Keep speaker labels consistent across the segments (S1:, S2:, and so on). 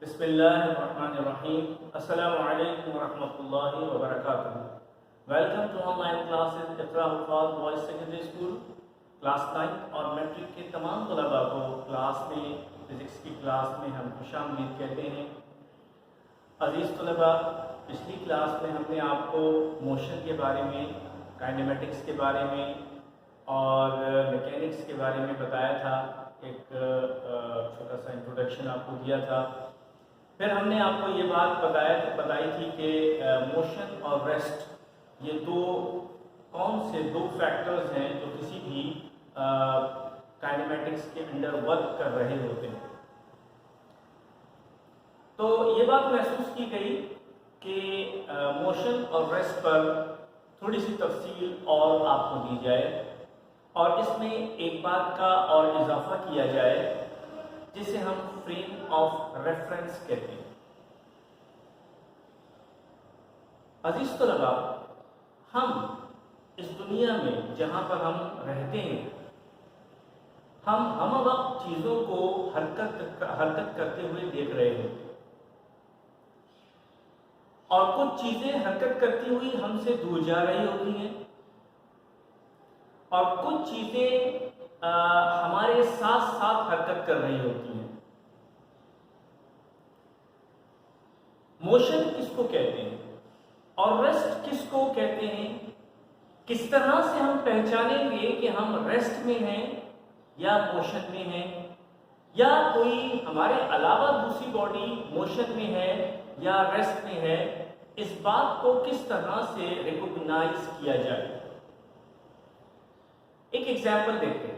S1: बिस्मिल्लाहिर्रहमानिर्रहीम। अस्सलामु अलैकुम वरहमतुल्लाहि वबरकातुहू। Welcome to online classes Iqra Huffaz boys secondary school class 9 और मैट्रिक के तमाम तलबा को क्लास में फ़िज़िक्स की क्लास में हम खुशामदीद कहते हैं। अज़ीज़ तलबा, पिछली क्लास में हमने आपको मोशन के बारे में, काइनेमेटिक्स के बारे में और मैकेनिक्स के बारे में बताया था। एक छोटा सा इंट्रोडक्शन आपको दिया था। फिर हमने आपको ये बात बताई थी कि मोशन और रेस्ट ये कौन से दो फैक्टर्स हैं जो किसी भी काइनेमेटिक्स के अंडर वर्क कर रहे होते हैं। तो ये बात महसूस की गई कि मोशन और रेस्ट पर थोड़ी सी तफसील और आपको दी जाए और इसमें एक बात का और इजाफा किया जाए जिसे हम फ्रेम ऑफ रेफरेंस कहते हैं। अजीज तलबा, हम इस दुनिया में जहां पर हम रहते हैं, हम वक्त चीजों को हरकत करते हुए देख रहे होते हैं और कुछ चीजें हरकत करती हुई हमसे दूर जा रही होती हैं और कुछ चीजें हमारे साथ साथ हरकत कर रही होती हैं। मोशन किसको कहते हैं और रेस्ट किसको कहते हैं? किस तरह से हम पहचानेंगे कि हम रेस्ट में हैं या मोशन में हैं, या कोई हमारे अलावा दूसरी बॉडी मोशन में है या रेस्ट में है? इस बात को किस तरह से रिकॉग्नाइज किया जाए? एक एग्जाम्पल देखते हैं।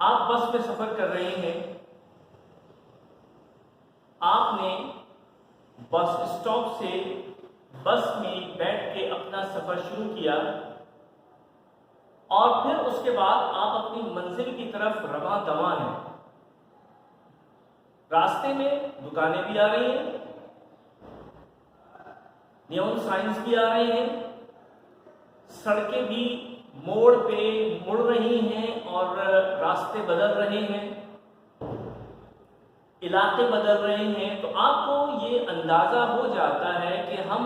S1: आप बस में सफर कर रहे हैं, आपने बस स्टॉप से बस में बैठ के अपना सफर शुरू किया और फिर उसके बाद आप अपनी मंजिल की तरफ रवां दवा हैं। रास्ते में दुकानें भी आ रही हैं, नियॉन साइंस भी आ रहे हैं, सड़कें भी मोड़ पे मुड़ रही हैं और रास्ते बदल रहे हैं, इलाके बदल रहे हैं। तो आपको ये अंदाजा हो जाता है कि हम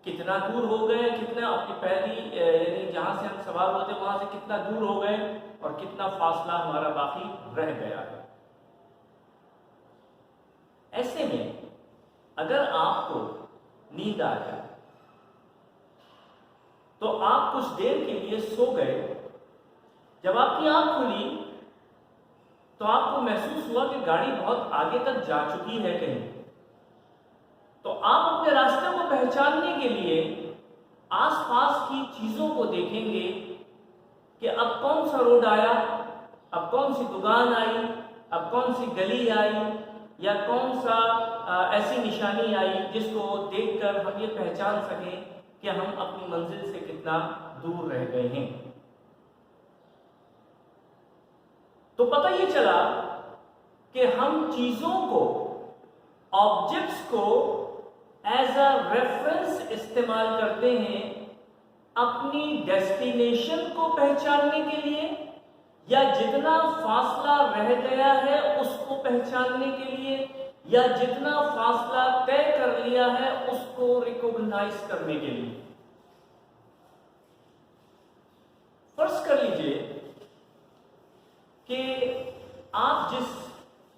S1: कितना दूर हो गए, कितना अपनी पहली यानी जहां से हम सवार होते वहां से कितना दूर हो गए और कितना फासला हमारा बाकी रह गया है। ऐसे में अगर आपको नींद आ जाए तो आप कुछ देर के लिए सो गए। जब आपकी आंख खुली तो आपको महसूस हुआ कि गाड़ी बहुत आगे तक जा चुकी है कहीं। तो आप अपने रास्ते को पहचानने के लिए आसपास की चीजों को देखेंगे कि अब कौन सा रोड आया, अब कौन सी दुकान आई, अब कौन सी गली आई या कौन सा ऐसी निशानी आई जिसको देखकर हम ये पहचान सकें कि हम अपनी मंजिल से कितना दूर रह गए हैं। तो पता ये चला कि हम चीजों को, ऑब्जेक्ट्स को एज अ रेफरेंस इस्तेमाल करते हैं अपनी डेस्टिनेशन को पहचानने के लिए, या जितना फासला रह गया है उसको पहचानने के लिए, या जितना फासला तय कर लिया है उसको रिकॉग्नाइज करने के लिए। फर्ज कर लीजिए कि आप जिस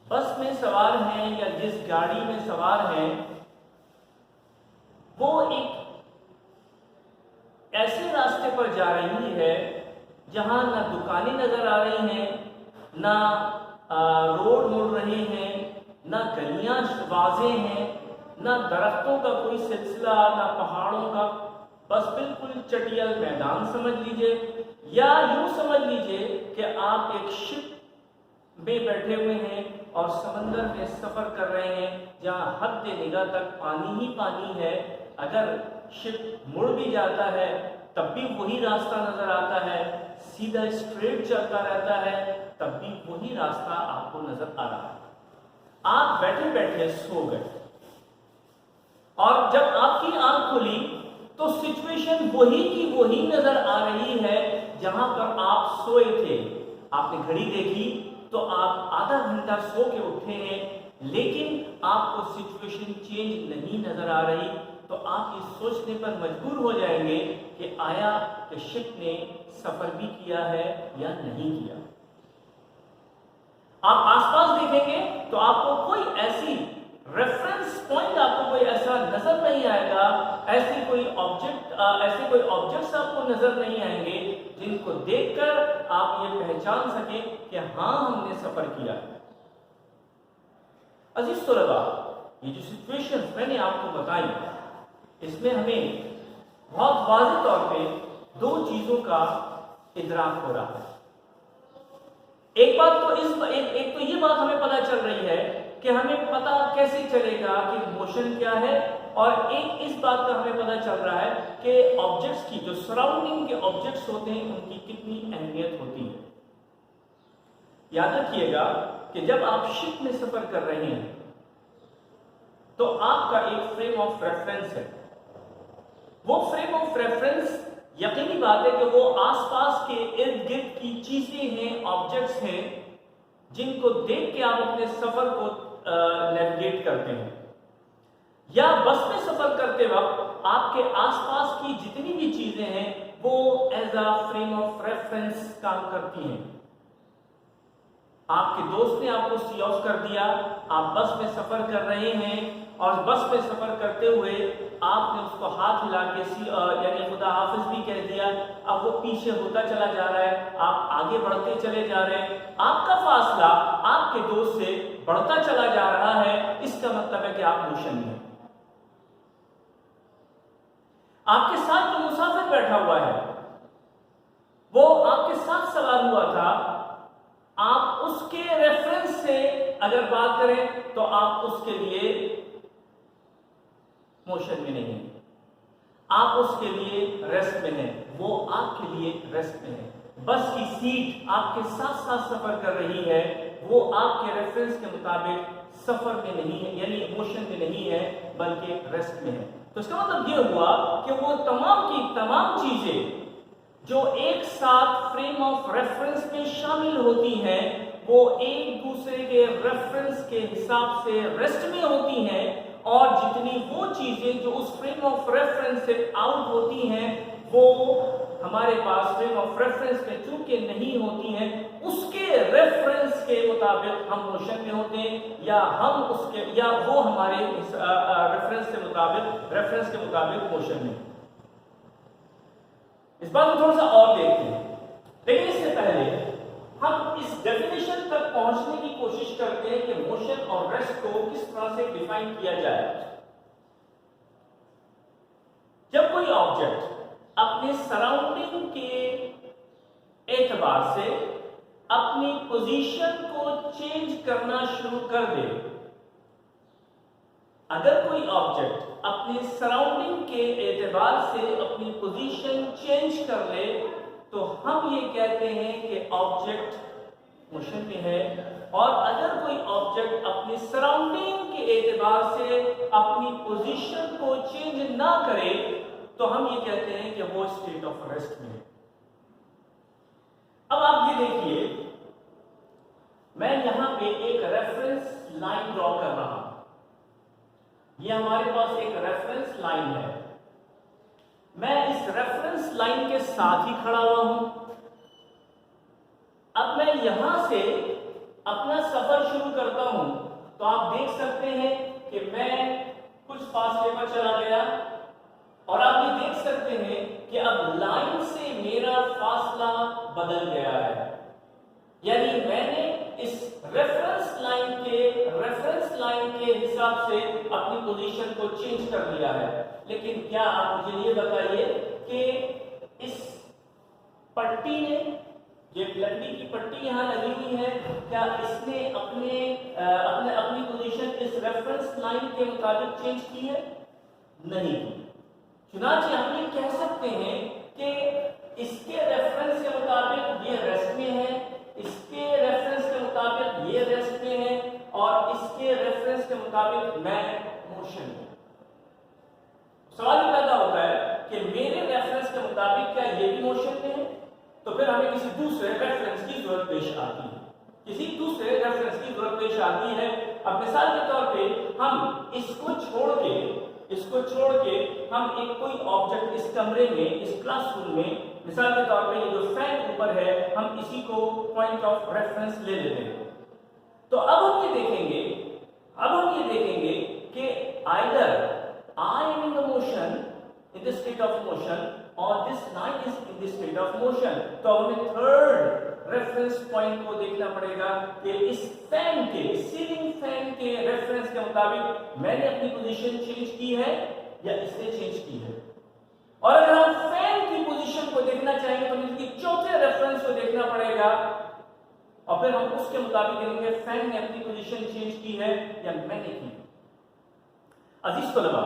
S1: बस में सवार हैं या जिस गाड़ी में सवार हैं वो एक ऐसे रास्ते पर जा रही है जहां ना दुकानें नजर आ रही हैं, ना रोड मुड़ रहे हैं, ना गलियां वाज़े हैं, ना दरख्तों का कोई सिलसिला, ना पहाड़ों का, बस बिल्कुल चटियल मैदान समझ लीजिए, या यूं समझ लीजिए कि आप एक शिप में बैठे हुए हैं और समंदर में सफर कर रहे हैं जहां हद निगाह तक पानी ही पानी है। अगर शिप मुड़ भी जाता है तब भी वही रास्ता नजर आता है, सीधा स्ट्रेट चलता रहता है तब भी वही रास्ता आपको नजर आ रहा है। आप बैठे बैठे सो गए और जब आपकी आंख खुली तो सिचुएशन वही की वही नजर आ रही है जहां पर आप सोए थे। आपने घड़ी देखी तो आप आधा घंटा सो के उठे हैं लेकिन आपको सिचुएशन चेंज नहीं नजर आ रही, तो आप ये सोचने पर मजबूर हो जाएंगे कि आया कि शिप ने सफर भी किया है या नहीं किया। आप आसपास देखेंगे तो आपको कोई ऐसी रेफरेंस पॉइंट, आपको कोई ऐसा नजर नहीं आएगा, ऐसे कोई ऑब्जेक्ट्स आपको नजर नहीं आएंगे जिनको देखकर आप ये पहचान सकें कि हाँ हमने सफर किया है। अजीज तलबा, ये जो सिचुएशंस मैंने आपको बताई, इसमें हमें बहुत वाज़ेह तौर पे दो चीजों का इदराक हो रहा है। एक तो ये बात हमें पता चल रही है कि हमें पता कैसे चलेगा कि मोशन क्या है, और एक इस बात का हमें पता चल रहा है कि ऑब्जेक्ट्स की, जो सराउंडिंग के ऑब्जेक्ट्स होते हैं, उनकी कितनी अहमियत होती है। याद रखिएगा कि जब आप शिप में सफर कर रहे हैं तो आपका एक फ्रेम ऑफ रेफरेंस है। वो फ्रेम ऑफ रेफरेंस, यकीनी बात है कि वो आसपास के इर्द गिर्द की चीजें हैं, ऑब्जेक्ट्स हैं, जिनको देख के आप अपने सफर को नेविगेट करते हैं। या बस में सफर करते वक्त आपके आसपास की जितनी भी चीजें हैं वो as a frame of reference काम करती हैं। आपके दोस्त ने आपको सी ऑफ कर दिया, आप बस में सफर कर रहे हैं, और बस में सफर करते हुए आपने उसको हाथ हिला के यानी खुदा हाफिज भी कह दिया। अब वो पीछे होता चला जा रहा है, आप आगे बढ़ते चले जा रहे हैं, आपका फासला आपके दोस्त से बढ़ता चला जा रहा है। इसका मतलब है कि आप मोशन में हैं। आपके साथ जो मुसाफिर बैठा हुआ है, वो आपके साथ सवार हुआ था, आप उसके रेफरेंस से अगर बात करें तो आप उसके लिए मोशन में नहीं हैं, आप उसके लिए रेस्ट में हैं, वो आपके लिए रेस्ट में है। बस की सीट आपके साथ साथ सफर कर रही है, वो आपके रेफरेंस के मुताबिक सफर में नहीं है, यानी मोशन में नहीं है, बल्कि रेस्ट में है। तो इसका मतलब ये हुआ कि वो तमाम की तमाम चीजें जो एक साथ फ्रेम ऑफ रेफरेंस में शामिल होती हैं, वो एक दूसरे के रेफरेंस के हिसाब से रेस्ट में होती हैं, और जितनी वो चीजें जो उस फ्रेम ऑफ रेफरेंस से आउट होती हैं, वो हमारे पास फ्रेम ऑफ रेफरेंस में चूंकि नहीं होती हैं, उसके रेफरेंस के मुताबिक हम मोशन में होते हैं, या वो हमारे रेफरेंस के मुताबिक मोशन में। इस बात को थोड़ा सा और देखते हैं, लेकिन इससे पहले हम इस डेफिनेशन तक पहुंचने की कोशिश करते हैं कि मोशन और रेस्ट को किस तरह से डिफाइन किया जाए। जब कोई ऑब्जेक्ट अपने सराउंडिंग के एतबार से अपनी पोजीशन को चेंज करना शुरू कर दे, अगर कोई ऑब्जेक्ट अपने सराउंडिंग के एतबार से अपनी पोजीशन चेंज कर ले, तो हम ये कहते हैं कि ऑब्जेक्ट मोशन में है। और अगर कोई ऑब्जेक्ट अपनी सराउंडिंग के एतबार से अपनी पोजीशन को चेंज ना करे, तो हम ये कहते हैं कि वो स्टेट ऑफ रेस्ट में है। अब आप ये देखिए, मैं यहां पे एक रेफरेंस लाइन ड्रॉ कर रहा हूं। ये हमारे पास एक रेफरेंस लाइन है, मैं इस रेफरेंस लाइन के साथ ही खड़ा हुआ हूं। अब मैं यहां से अपना सफर शुरू करता हूं, तो आप देख सकते हैं कि मैं कुछ फासले पर चला गया, और आप ये देख सकते हैं कि अब लाइन से मेरा फासला बदल गया है, यानी मैंने इस रेफरेंस लाइन के हिसाब से अपनी पोजीशन को चेंज कर लिया है। लेकिन क्या आप मुझे ये बताइए कि इस पट्टी ने, ये लकड़ी की पट्टी यहां लगी हुई है, क्या इसने अपनी पोजीशन इस रेफरेंस लाइन के मुताबिक चेंज की है? नहीं की। चुनांचे हम ये कह सकते हैं कि इसके रेफरेंस के मुताबिक ये रेस्ट में है, इसके रेफरेंस के मुताबिक ये रेस्ट में है, और इसके रेफरेंस के मुताबिक मैं मोशन में। सवाल ये पैदा होता है कि मेरे रेफरेंस के मुताबिक क्या ये भी मोशन में है? तो फिर हमें किसी दूसरे रेफरेंस की जरूरत पेश आती है। किसी दूसरे रेफरेंस की जरूरत पेश आती है। अब मिसाल के तौर पे हम इसको छोड़ के हम एक कोई ऑब्जेक्ट इस कमरे में, इस क्लासरूम में, मिसाल के तौर पे ये जो फैन ऊपर है, हम इसी को पॉइंट ऑफ रेफरेंस ले लेते हैं। तो अब हम ये देखेंगे कि either I am in the motion, in the state of motion, और this line is in the state of motion. तो हमें थर्ड रेफरेंस पॉइंट को देखना पड़ेगा कि इस फैन के, सीलिंग फैन के रेफरेंस के मुताबिक मैंने अपनी पोजीशन चेंज की है या इसने चेंज की है। और अगर हम फैन की पोजीशन को देखना चाहेंगे तो इसकी चौथे रेफरेंस को देखना पड़ेगा और फिर हम उसके मुताबिक देखेंगे फैन ने अपनी पोजीशन चेंज की है या मैंने की। अजीज तलबा,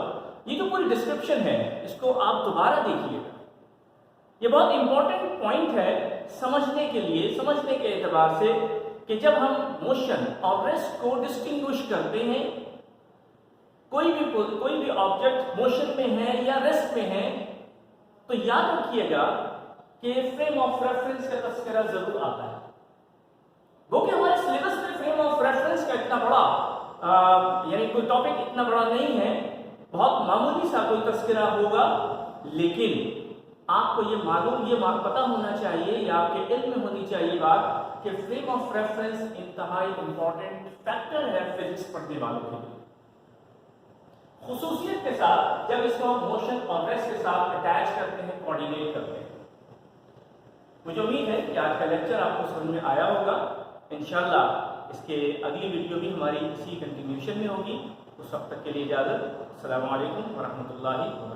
S1: ये जो पूरी डिस्क्रिप्शन है इसको आप दोबारा देखिएगा। ये बहुत इंपॉर्टेंट पॉइंट है समझने के लिए, समझने के एतबार से कि जब हम मोशन और रेस्ट को डिस्टिंग्विश करते हैं, कोई भी ऑब्जेक्ट मोशन में है या रेस्ट में है, तो याद रखिएगा कि फ्रेम ऑफ रेफरेंस का तस्करा जरूर आता है। वो कि हमारे सिलेबस में फ्रेम ऑफ रेफरेंस का इतना बड़ा यानी कोई टॉपिक इतना बड़ा नहीं है, बहुत मामूली सा कोई तस्करा होगा, लेकिन आपको ये पता होना चाहिए या आपके इल्म में होनी चाहिए बात कि फ्रेम ऑफ रेफरेंस इंतहाई इंपॉर्टेंट फैक्टर है फिजिक्स पढ़ने वालों के लिए, खुसूसियत के साथ जब इसको हम मोशन और रेस्ट के साथ अटैच करते हैं, कोऑर्डिनेट करते हैं। मुझे उम्मीद है कि आज का लेक्चर आपको समझ में आया होगा। इंशाअल्लाह इसके अगली वीडियो भी हमारी इसी कंटिन्यूशन में होगी। उस वक्त तक के लिए इजाज़त। अस्सलामु अलैकुम व रहमतुल्लाहि व बरकातहू।